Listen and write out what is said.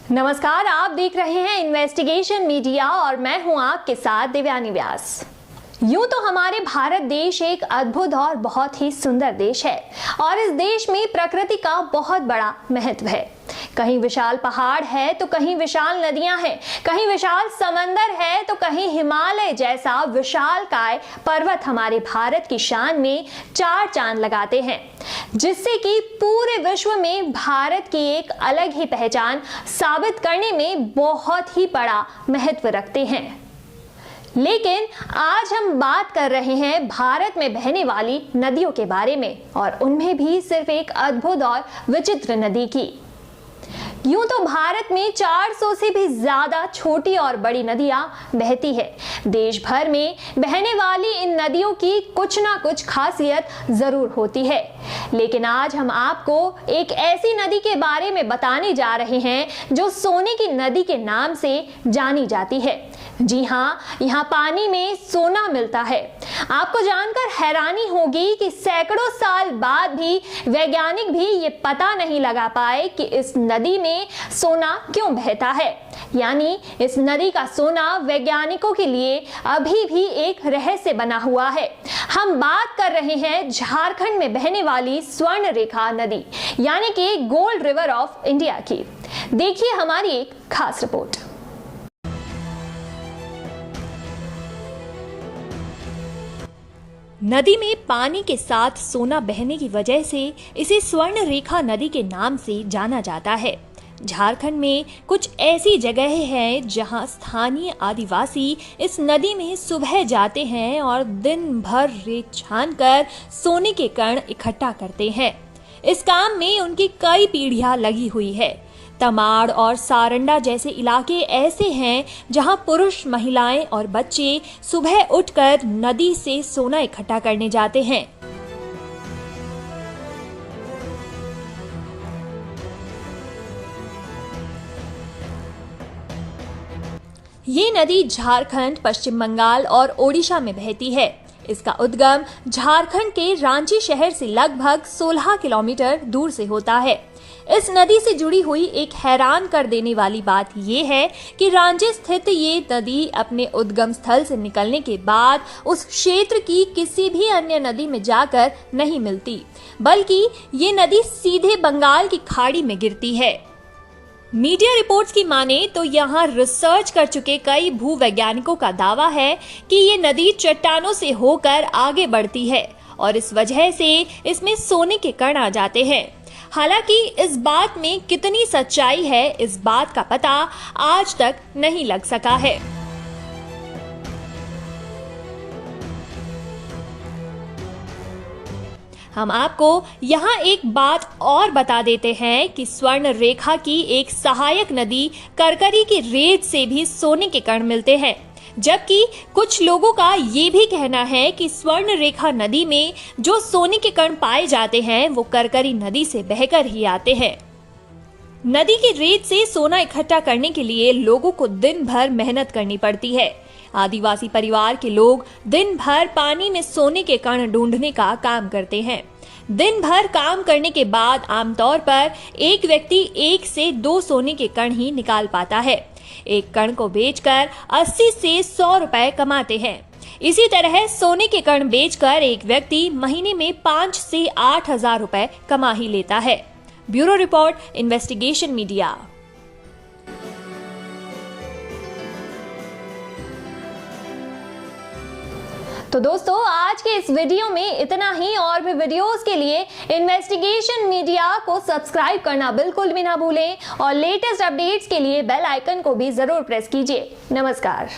नमस्कार, आप देख रहे हैं इन्वेस्टिगेशन मीडिया और मैं हूं आपके साथ दिव्यानी व्यास। यूं तो हमारे भारत देश एक अद्भुत और बहुत ही सुंदर देश है और इस देश में प्रकृति का बहुत बड़ा महत्व है। कहीं विशाल पहाड़ है तो कहीं विशाल नदियां हैं, कहीं विशाल समंदर है तो कहीं हिमालय जैसा विशालकाय पर्वत हमारे भारत की शान में चार चांद लगाते हैं, जिससे कि पूरे विश्व में भारत की एक अलग ही पहचान साबित करने में बहुत ही बड़ा महत्व रखते हैं। लेकिन आज हम बात कर रहे हैं भारत में बहने वाली नदियों के बारे में, और उनमें भी सिर्फ एक अद्भुत और विचित्र नदी की। यूं तो भारत में 400 से भी ज्यादा छोटी और बड़ी नदियां बहती है। देश भर में बहने वाली इन नदियों की कुछ ना कुछ खासियत जरूर होती है, लेकिन आज हम आपको एक ऐसी नदी के बारे में बताने जा रहे हैं जो सोने की नदी के नाम से जानी जाती है। जी हाँ, यहाँ पानी में सोना मिलता है। आपको जानकर हैरानी होगी कि सैकड़ों साल बाद भी वैज्ञानिक भी ये पता नहीं लगा पाए कि इस नदी में सोना क्यों बहता है। यानी इस नदी का सोना वैज्ञानिकों के लिए अभी भी एक रहस्य बना हुआ है। हम बात कर रहे हैं झारखंड में बहने वाली स्वर्ण रेखा नदी, यानी कि गोल्ड रिवर ऑफ इंडिया की। देखिए हमारी एक खास रिपोर्ट। नदी में पानी के साथ सोना बहने की वजह से इसे स्वर्ण रेखा नदी के नाम से जाना जाता है। झारखंड में कुछ ऐसी जगहें हैं जहां स्थानीय आदिवासी इस नदी में सुबह जाते हैं और दिन भर रेत छानकर सोने के कण इकट्ठा करते हैं। इस काम में उनकी कई पीढ़ियां लगी हुई है। तमाड़ और सारंडा जैसे इलाके ऐसे हैं जहां पुरुष, महिलाएं और बच्चे सुबह उठकर नदी से सोना इकट्ठा करने जाते हैं। ये नदी झारखंड, पश्चिम बंगाल और ओडिशा में बहती है। इसका उद्गम झारखंड के रांची शहर से लगभग 16 किलोमीटर दूर से होता है। इस नदी से जुड़ी हुई एक हैरान कर देने वाली बात यह है कि रांची स्थित ये नदी अपने उद्गम स्थल से निकलने के बाद उस क्षेत्र की किसी भी अन्य नदी में जाकर नहीं मिलती, बल्कि ये नदी सीधे बंगाल की खाड़ी में गिरती है। मीडिया रिपोर्ट्स की माने तो यहाँ रिसर्च कर चुके कई भूवैज्ञानिकों का दावा है कि ये नदी चट्टानों से होकर आगे बढ़ती है और इस वजह से इसमें सोने के कण आ जाते हैं। हालांकि इस बात में कितनी सच्चाई है, इस बात का पता आज तक नहीं लग सका है। हम आपको यहाँ एक बात और बता देते हैं कि स्वर्ण रेखा की एक सहायक नदी करकरी की रेत से भी सोने के कण मिलते हैं, जबकि कुछ लोगों का ये भी कहना है कि स्वर्ण रेखा नदी में जो सोने के कण पाए जाते हैं वो करकरी नदी से बहकर ही आते हैं। नदी की रेत से सोना इकट्ठा करने के लिए लोगों को दिन भर मेहनत करनी पड़ती है। आदिवासी परिवार के लोग दिन भर पानी में सोने के कण ढूंढने का काम करते हैं। दिन भर काम करने के बाद आमतौर पर एक व्यक्ति 1 से 2 सोने के कण ही निकाल पाता है। एक कण को बेचकर 80 से 100 रुपए कमाते हैं। इसी तरह सोने के कण बेचकर एक व्यक्ति महीने में 5 से 8 हजार रुपए कमा ही लेता है। Bureau report, investigation media. तो दोस्तों, आज के इस वीडियो में इतना ही। और भी वीडियोस के लिए इन्वेस्टिगेशन मीडिया को सब्सक्राइब करना बिल्कुल भी ना भूलें और लेटेस्ट अपडेट्स के लिए बेल आइकन को भी जरूर प्रेस कीजिए। नमस्कार।